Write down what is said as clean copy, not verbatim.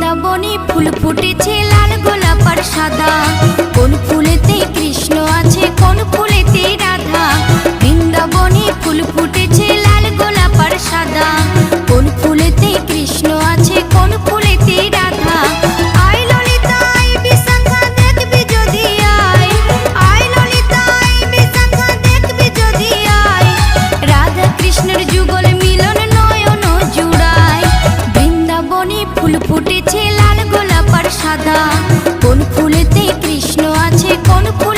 বৃন্দাবনে ফুল ফুটেছে লাল গোলাপ আর সাদা, কোন ফুলেতে কৃষ্ণ আছে কোন ফুলেতে রাধা। বৃন্দাবনে ফুল ফুটেছে লাল গোলাপ আর সাদা, কোন ফুলেতে কৃষ্ণ আছে কোন ফুলেতে রাধা। আয় ললিতা আয় বিশাখা দেখবি যদি আয়, আয় ললিতা আয় বিশাখা দেখবি যদি আয়, রাধা কৃষ্ণের যুগল মিলন নয়ন জুড়ায়। বৃন্দাবনে ফুল ফুটেছে লাল গোলাপ আর সাদা, কোন ফুলেতে কৃষ্ণ আছে কোন ফুল